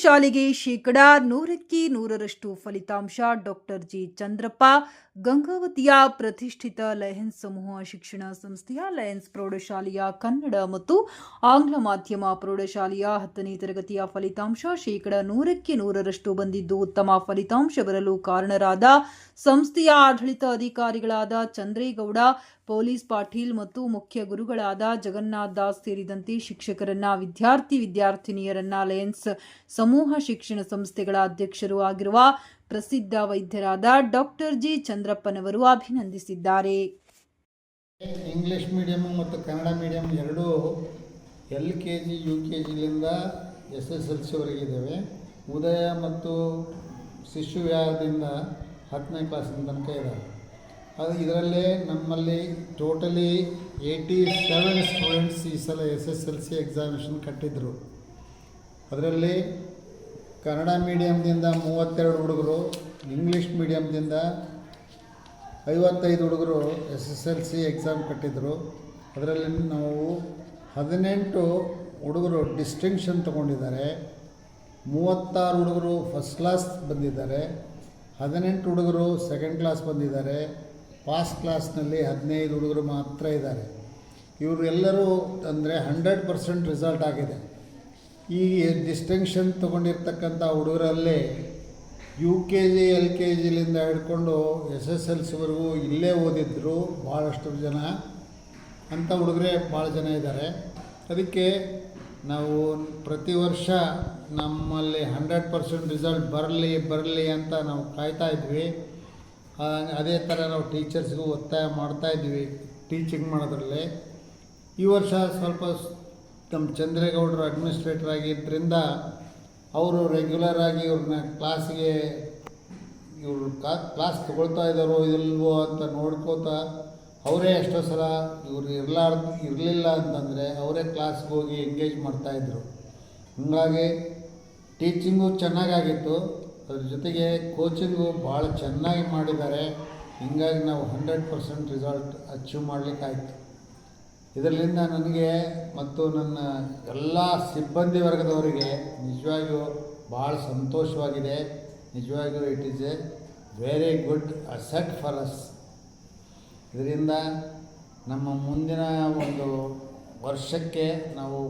ಪ್ರೌಢಶಾಲೆಗೆ ಶೇಕಡಾ 100% ಫಲಿತಾಂಶ. ಡಾಕ್ಟರ್ ಜಿ ಚಂದ್ರಪ್ಪ, ಗಂಗಾವತಿಯ ಪ್ರತಿಷ್ಠಿತ ಲಯನ್ಸ್ ಸಮೂಹ ಶಿಕ್ಷಣ ಸಂಸ್ಥೆಯ ಲಯನ್ಸ್ ಪ್ರೌಢಶಾಲೆಯ ಕನ್ನಡ ಮತ್ತು ಆಂಗ್ಲ ಮಾಧ್ಯಮ ಪ್ರೌಢಶಾಲೆಯ 10ನೇ ತರಗತಿಯ ಫಲಿತಾಂಶ ಶೇಕಡಾ 100% ಬಂದಿದ್ದು, ಉತ್ತಮ ಫಲಿತಾಂಶ ಬರಲು ಕಾರಣರಾದ ಸಂಸ್ಥೆಯ ಆಡಳಿತ ಅಧಿಕಾರಿಗಳಾದ ಚಂದ್ರೇಗೌಡ, ಪೊಲೀಸ್ ಪಾಟೀಲ್ ಮತ್ತು ಮುಖ್ಯ ಗುರುಗಳಾದ ಜಗನ್ನಾಥ್ ದಾಸ್ ಸೇರಿದಂತೆ ಶಿಕ್ಷಕರನ್ನ, ವಿದ್ಯಾರ್ಥಿನಿಯರನ್ನ ಲಯನ್ಸ್ ಸಮೂಹ ಶಿಕ್ಷಣ ಸಂಸ್ಥೆಗಳ ಅಧ್ಯಕ್ಷರು ಆಗಿರುವ ಪ್ರಸಿದ್ಧ ವೈದ್ಯರಾದ ಡಾಕ್ಟರ್ ಜಿ ಚಂದ್ರಪ್ಪನವರು ಅಭಿನಂದಿಸಿದ್ದಾರೆ. ಇಂಗ್ಲಿಷ್ ಮೀಡಿಯಂ ಮತ್ತು ಕನ್ನಡ ಮೀಡಿಯಂ ಎರಡೂ LKG UKGಲಿಂದ SSLC ವರೆಗಿದ್ದಾವೆ. ಉದಯ ಮತ್ತು ಶಿಶು ವಿಹಾರದಿಂದ 10ನೇ ಕ್ಲಾಸಿನ ತನಕ ಇದ್ದಾವೆ. ಅದು ಇದರಲ್ಲೇ ನಮ್ಮಲ್ಲಿ ಟೋಟಲಿ 87 ಸ್ಟೂಡೆಂಟ್ಸ್ ಈ ಸಲ SSLC ಎಕ್ಸಾಮಿನೇಷನ್ ಕಟ್ಟಿದ್ರು. ಅದರಲ್ಲಿ ಕನ್ನಡ ಮೀಡಿಯಮ್ದಿಂದ 32 ಹುಡುಗರು, ಇಂಗ್ಲೀಷ್ ಮೀಡಿಯಮ್ದಿಂದ 55 ಹುಡುಗರು SSLC ಎಕ್ಸಾಮ್ ಕಟ್ಟಿದ್ರು. ಅದರಲ್ಲಿ ನಾವು 18 ಹುಡುಗರು ಡಿಸ್ಟಿಂಕ್ಷನ್ ತೊಗೊಂಡಿದ್ದಾರೆ, 36 ಹುಡುಗರು ಫಸ್ಟ್ ಕ್ಲಾಸ್ ಬಂದಿದ್ದಾರೆ, 18 ಹುಡುಗರು ಸೆಕೆಂಡ್ ಕ್ಲಾಸ್ ಬಂದಿದ್ದಾರೆ. ಪಾಸ್ ಕ್ಲಾಸ್ನಲ್ಲಿ 15 ಹುಡುಗರು ಮಾತ್ರ ಇದ್ದಾರೆ. ಇವರು ಎಲ್ಲರೂ ಅಂದರೆ 100% ರಿಸಲ್ಟ್ ಆಗಿದೆ. ಈ ಡಿಸ್ಟಿಂಕ್ಷನ್ ತೊಗೊಂಡಿರ್ತಕ್ಕಂಥ ಹುಡುಗರಲ್ಲಿ UKG LKGಲಿಂದ ಹಿಡ್ಕೊಂಡು SSLCವರೆಗೂ ಇಲ್ಲೇ ಓದಿದ್ರು ಭಾಳಷ್ಟು ಜನ. ಅಂಥ ಹುಡುಗರೇ ಭಾಳ ಜನ ಇದ್ದಾರೆ. ಅದಕ್ಕೆ ನಾವು ಪ್ರತಿ ವರ್ಷ ನಮ್ಮಲ್ಲಿ 100% ರಿಸಲ್ಟ್ ಬರಲಿ ಅಂತ ನಾವು ಕಾಯ್ತಾ ಇದ್ವಿ. ಅದೇ ಥರ ನಾವು ಟೀಚರ್ಸ್ಗೂ ಒತ್ತಾಯ ಮಾಡ್ತಾಯಿದ್ವಿ ಟೀಚಿಂಗ್ ಮಾಡೋದ್ರಲ್ಲಿ. ಈ ವರ್ಷ ಸ್ವಲ್ಪ ನಮ್ಮ ಚಂದ್ರೇಗೌಡರು ಅಡ್ಮಿನಿಸ್ಟ್ರೇಟರ್ ಆಗಿದ್ದರಿಂದ ಅವರು ರೆಗ್ಯುಲರ್ ಆಗಿ ಇವ್ರನ್ನ ಕ್ಲಾಸ್ಗೆ ಕ್ಲಾಸ್ ತಗೊಳ್ತಾ ಇದ್ದಾರೋ ಇಲ್ವೋ ಅಂತ ನೋಡ್ಕೋತಾ ಅವರೇ ಎಷ್ಟೋ ಸಲ ಇವರು ಇರಲಿಲ್ಲ ಅಂತಂದರೆ ಅವರೇ ಕ್ಲಾಸ್ಗೆ ಹೋಗಿ ಎಂಗೇಜ್ ಮಾಡ್ತಾಯಿದ್ರು. ಹೀಗಾಗಿ ಟೀಚಿಂಗು ಚೆನ್ನಾಗಾಗಿತ್ತು, ಅದ್ರ ಜೊತೆಗೆ ಕೋಚಿಂಗು ಭಾಳ ಚೆನ್ನಾಗಿ ಮಾಡಿದ್ದಾರೆ. ಹೀಗಾಗಿ ನಾವು 100% ರಿಸಲ್ಟ್ ಅಚೀವ್ ಮಾಡಲಿಕ್ಕಾಯ್ತು. ಇದರಿಂದ ನನಗೆ ಮತ್ತು ನನ್ನ ಎಲ್ಲ ಸಿಬ್ಬಂದಿ ವರ್ಗದವರಿಗೆ ನಿಜವಾಗಿಯೂ ಭಾಳ ಸಂತೋಷವಾಗಿದೆ. ನಿಜವಾಗಿಯೂ it is A very good asset for us. ಇದರಿಂದ ನಮ್ಮ ಮುಂದಿನ ಒಂದು ವರ್ಷಕ್ಕೆ ನಾವು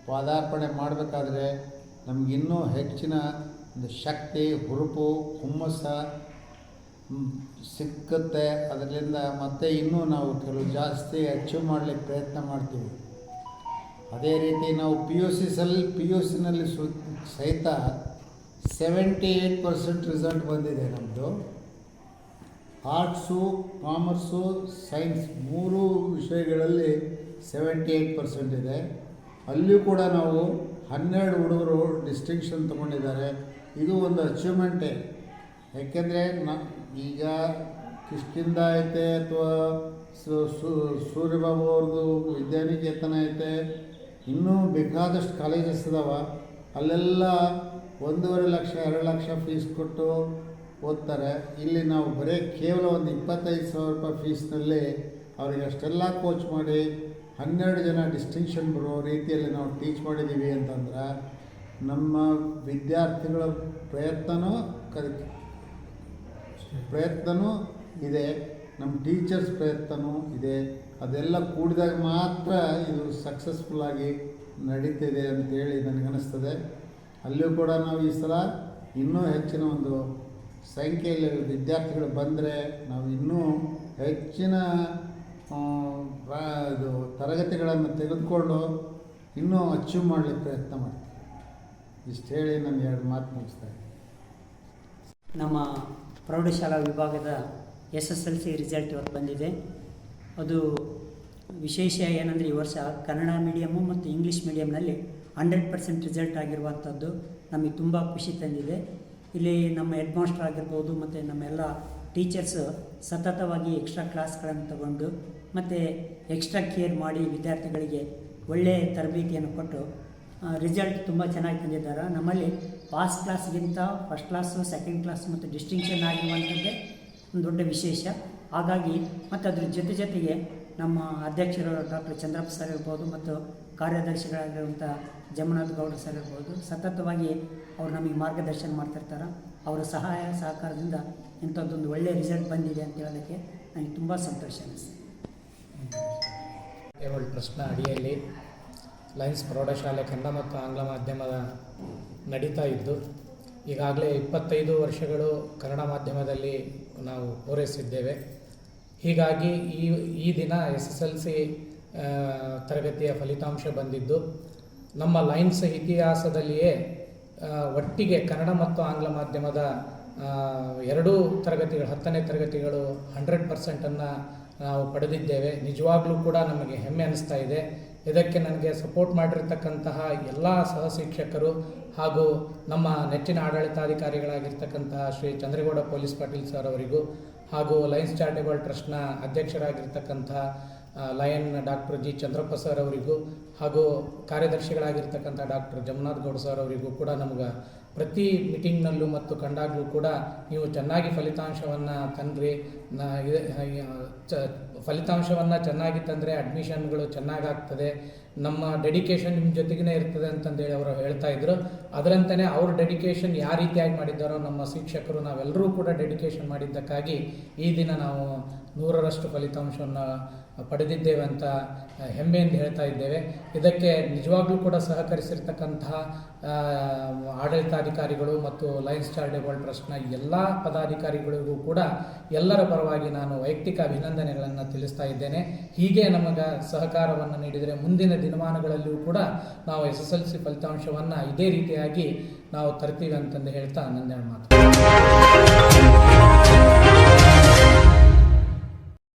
ಪಾದಾರ್ಪಣೆ ಮಾಡಬೇಕಾದ್ರೆ ನಮಗಿನ್ನೂ ಹೆಚ್ಚಿನ ಒಂದು ಶಕ್ತಿ, ಹುರುಪು, ಹುಮ್ಮಸ್ಸು ಸಿಕ್ಕುತ್ತೆ. ಅದರಿಂದ ಮತ್ತೆ ಇನ್ನೂ ನಾವು ಕೆಲವು ಜಾಸ್ತಿ ಅಚೀವ್ ಮಾಡಲಿಕ್ಕೆ ಪ್ರಯತ್ನ ಮಾಡ್ತೀವಿ. ಅದೇ ರೀತಿ ನಾವು PUCನಲ್ಲಿ ಸಹಿತ 78% ರಿಸಲ್ಟ್ ಬಂದಿದೆ ನಮ್ಮದು. ಆರ್ಟ್ಸು, ಕಾಮರ್ಸು, ಸೈನ್ಸ್ 3 ವಿಷಯಗಳಲ್ಲಿ 78% ಇದೆ. ಅಲ್ಲಿಯೂ ಕೂಡ ನಾವು 12 ಹುಡುಗರು ಡಿಸ್ಟಿಂಕ್ಷನ್ ತೊಗೊಂಡಿದ್ದಾರೆ. ಇದು ಒಂದು ಅಚೀವ್ಮೆಂಟೇ. ಯಾಕೆಂದರೆ ಈಗ ಕಿಷ್ಕಿಂದ ಐತೆ ಅಥವಾ ಸೂರ್ಯಬಾಬು ಅವ್ರದ್ದು ವಿದ್ಯಾನಿಕೇತನ ಐತೆ, ಇನ್ನೂ ಬೇಕಾದಷ್ಟು ಕಾಲೇಜಸ್ ಇದಾವೆ. ಅಲ್ಲೆಲ್ಲ 1.5 ಲಕ್ಷ 2 ಲಕ್ಷ ಫೀಸ್ ಕೊಟ್ಟು ಓದ್ತಾರೆ. ಇಲ್ಲಿ ನಾವು ಕೇವಲ ಒಂದು 25,000 ರೂಪಾಯಿ ಫೀಸ್ನಲ್ಲಿ ಅವ್ರಿಗೆ ಅಷ್ಟೆಲ್ಲ ಕೋಚ್ ಮಾಡಿ 12 ಜನ ಡಿಸ್ಟಿಂಕ್ಷನ್ ಬರೋ ರೀತಿಯಲ್ಲಿ ನಾವು ಟೀಚ್ ಮಾಡಿದ್ದೀವಿ ಅಂತಂದ್ರೆ ನಮ್ಮ ವಿದ್ಯಾರ್ಥಿಗಳ ಪ್ರಯತ್ನವೂ ಇದೆ, ನಮ್ಮ ಟೀಚರ್ಸ್ ಪ್ರಯತ್ನವೂ ಇದೆ. ಅದೆಲ್ಲ ಕೂಡಿದಾಗ ಮಾತ್ರ ಇದು ಸಕ್ಸಸ್ಫುಲ್ಲಾಗಿ ನಡೀತಿದೆ ಅಂತೇಳಿ ನನಗನ್ನಿಸ್ತದೆ. ಅಲ್ಲಿಯೂ ಕೂಡ ನಾವು ಈ ಸಲ ಇನ್ನೂ ಹೆಚ್ಚಿನ ಒಂದು ಸಂಖ್ಯೆಯಲ್ಲಿ ವಿದ್ಯಾರ್ಥಿಗಳು ಬಂದರೆ ನಾವು ಇನ್ನೂ ಹೆಚ್ಚಿನ ಇದು ತರಗತಿಗಳನ್ನು ತೆಗೆದುಕೊಂಡು ಇನ್ನೂ ಅಚೀವ್ ಮಾಡಲಿಕ್ಕೆ ಪ್ರಯತ್ನ ಮಾಡ್ತೀವಿ. ಇಷ್ಟು ಹೇಳಿ ನಾನು 2 ಮಾತು ಮುಗಿಸ್ತಾ ಇದ್ದೀನಿ. ನಮ್ಮ ಪ್ರೌಢಶಾಲಾ ವಿಭಾಗದ SSLC ರಿಸಲ್ಟ್ ಇವತ್ತು ಬಂದಿದೆ. ಅದು ವಿಶೇಷ ಏನಂದರೆ ಈ ವರ್ಷ ಕನ್ನಡ ಮೀಡಿಯಮ್ಮು ಮತ್ತು ಇಂಗ್ಲೀಷ್ ಮೀಡಿಯಮ್ನಲ್ಲಿ 100% ರಿಸಲ್ಟ್ ಆಗಿರುವಂಥದ್ದು ನಮಗೆ ತುಂಬ ಖುಷಿ ತಂದಿದೆ. ಇಲ್ಲಿ ನಮ್ಮ ಹೆಡ್ ಮಾಸ್ಟರ್ ಆಗಿರ್ಬೋದು ಮತ್ತು ನಮ್ಮೆಲ್ಲ ಟೀಚರ್ಸು ಸತತವಾಗಿ ಎಕ್ಸ್ಟ್ರಾ ಕ್ಲಾಸ್ಗಳನ್ನು ತಗೊಂಡು ಮತ್ತು ಎಕ್ಸ್ಟ್ರಾ ಕೇರ್ ಮಾಡಿ ವಿದ್ಯಾರ್ಥಿಗಳಿಗೆ ಒಳ್ಳೆಯ ತರಬೇತಿಯನ್ನು ಕೊಟ್ಟು ರಿಸಲ್ಟ್ ತುಂಬ ಚೆನ್ನಾಗಿ ತಂದಿದ್ದಾರೆ. ನಮ್ಮಲ್ಲಿ ಪಾಸ್ ಕ್ಲಾಸ್ಗಿಂತ ಫಸ್ಟ್ ಕ್ಲಾಸು, ಸೆಕೆಂಡ್ ಕ್ಲಾಸ್ ಮತ್ತು ಡಿಸ್ಟಿಂಕ್ಷನ್ ಆಗಿರುವಂಥದ್ದೇ ಒಂದು ದೊಡ್ಡ ವಿಶೇಷ. ಹಾಗಾಗಿ ಮತ್ತು ಅದ್ರ ಜೊತೆಗೆ ನಮ್ಮ ಅಧ್ಯಕ್ಷರು ಡಾಕ್ಟರ್ ಚಂದ್ರಪ್ಪ ಸರ್ ಇರ್ಬೋದು ಮತ್ತು ಕಾರ್ಯದರ್ಶಿಗಳಾಗಿರುವಂಥ ಜಮನಾಥ್ ಗೌಡ್ರು ಸರ್ ಇರ್ಬೋದು, ಸತತವಾಗಿ ಅವ್ರು ನಮಗೆ ಮಾರ್ಗದರ್ಶನ ಮಾಡ್ತಿರ್ತಾರೆ. ಅವರ ಸಹಾಯ ಸಹಕಾರದಿಂದ ಇಂಥದ್ದೊಂದು ಒಳ್ಳೆಯ ರಿಸಲ್ಟ್ ಬಂದಿದೆ ಅಂತ ಹೇಳೋದಕ್ಕೆ ನನಗೆ ತುಂಬ ಸಂತೋಷ ಅನಿಸ್ತು. ಚಾರಿಟೇಬಲ್ ಟ್ರಸ್ಟ್ನ ಅಡಿಯಲ್ಲಿ ಲಯನ್ಸ್ ಪ್ರೌಢಶಾಲೆ ಕನ್ನಡ ಮತ್ತು ಆಂಗ್ಲ ಮಾಧ್ಯಮದ ನಡೀತಾ ಇದ್ದು ಈಗಾಗಲೇ 25 ವರ್ಷಗಳು ಕನ್ನಡ ಮಾಧ್ಯಮದಲ್ಲಿ ನಾವು ಪೂರೈಸಿದ್ದೇವೆ. ಹೀಗಾಗಿ ಈ ದಿನ SSLC ತರಗತಿಯ ಫಲಿತಾಂಶ ಬಂದಿದ್ದು ನಮ್ಮ ಲಯನ್ಸ್ ಇತಿಹಾಸದಲ್ಲಿಯೇ ಒಟ್ಟಿಗೆ ಕನ್ನಡ ಮತ್ತು ಆಂಗ್ಲ ಮಾಧ್ಯಮದ ಎರಡೂ ತರಗತಿಗಳು 10ನೇ ತರಗತಿಗಳು 100%ಅನ್ನು ನಾವು ಪಡೆದಿದ್ದೇವೆ. ನಿಜವಾಗ್ಲೂ ಕೂಡ ನಮಗೆ ಹೆಮ್ಮೆ ಅನ್ನಿಸ್ತಾ ಇದೆ. ಇದಕ್ಕೆ ನನಗೆ ಸಪೋರ್ಟ್ ಮಾಡಿರ್ತಕ್ಕಂತಹ ಎಲ್ಲ ಸಹ ಶಿಕ್ಷಕರು ಹಾಗೂ ನಮ್ಮ ನೆಚ್ಚಿನ ಆಡಳಿತಾಧಿಕಾರಿಗಳಾಗಿರ್ತಕ್ಕಂತಹ ಶ್ರೀ ಚಂದ್ರೇಗೌಡ ಪೊಲೀಸ್ ಪಾಟೀಲ್ ಸರ್ ಅವರಿಗೂ ಹಾಗೂ ಲಯನ್ಸ್ ಚಾರಿಟೇಬಲ್ ಟ್ರಸ್ಟ್ನ ಅಧ್ಯಕ್ಷರಾಗಿರ್ತಕ್ಕಂಥ lion doctor G Chandrappa sir ಅವರಿಗೂ ಹಾಗೂ ಕಾರ್ಯದರ್ಶಿಗಳಾಗಿರ್ತಕ್ಕಂಥ ಡಾಕ್ಟರ್ ಜಮನಾಥ್ ಗೌಡ್ ಸರ್ ಅವರಿಗೂ ಕೂಡ ನಮಗೆ ಪ್ರತಿ ಮೀಟಿಂಗ್ನಲ್ಲೂ ಮತ್ತು ಕಂಡಾಗಲೂ ಕೂಡ ನೀವು ಚೆನ್ನಾಗಿ ಫಲಿತಾಂಶವನ್ನು ತಂದ್ರಿ, ಫಲಿತಾಂಶವನ್ನು ಚೆನ್ನಾಗಿ ತಂದರೆ ಅಡ್ಮಿಷನ್ಗಳು ಚೆನ್ನಾಗಾಗ್ತದೆ, ನಮ್ಮ ಡೆಡಿಕೇಶನ್ ನಿಮ್ಮ ಜೊತೆಗೇ ಇರ್ತದೆ ಅಂತಂದೇಳಿ ಅವರು ಹೇಳ್ತಾ ಇದ್ರು. ಅದರಂತೆಯೇ ಅವ್ರ ಡೆಡಿಕೇಶನ್ ಯಾವ ರೀತಿಯಾಗಿ ಮಾಡಿದ್ದಾರೋ ನಮ್ಮ ಶಿಕ್ಷಕರು ನಾವೆಲ್ಲರೂ ಕೂಡ ಡೆಡಿಕೇಶನ್ ಮಾಡಿದ್ದಕ್ಕಾಗಿ ಈ ದಿನ ನಾವು 100ರಷ್ಟು ಫಲಿತಾಂಶವನ್ನು ಪಡೆದಿದ್ದೇವೆ ಅಂತ ಹೆಮ್ಮೆಯಿಂದ ಹೇಳ್ತಾ ಇದ್ದೇವೆ. ಇದಕ್ಕೆ ನಿಜವಾಗ್ಲೂ ಕೂಡ ಸಹಕರಿಸಿರ್ತಕ್ಕಂತಹ ಆಡಳಿತಾಧಿಕಾರಿಗಳು ಮತ್ತು ಲಯನ್ಸ್ ಚಾರಿಟೇಬಲ್ ಟ್ರಸ್ಟ್ನ ಎಲ್ಲ ಪದಾಧಿಕಾರಿಗಳಿಗೂ ಕೂಡ ಎಲ್ಲರ ಪರವಾಗಿ ನಾನು ವೈಯಕ್ತಿಕ ಅಭಿನಂದನೆಗಳನ್ನು ತಿಳಿಸ್ತಾ ಇದ್ದೇನೆ. ಹೀಗೆ ನಮಗೆ ಸಹಕಾರವನ್ನು ನೀಡಿದರೆ ಮುಂದಿನ ದಿನಮಾನಗಳಲ್ಲಿಯೂ ಕೂಡ ನಾವು SSLC ಫಲಿತಾಂಶವನ್ನು ಇದೇ ರೀತಿಯಾಗಿ ನಾವು ತರ್ತೀವಿ ಅಂತಂದು ಹೇಳ್ತಾ ನನ್ನ ಮಾತು.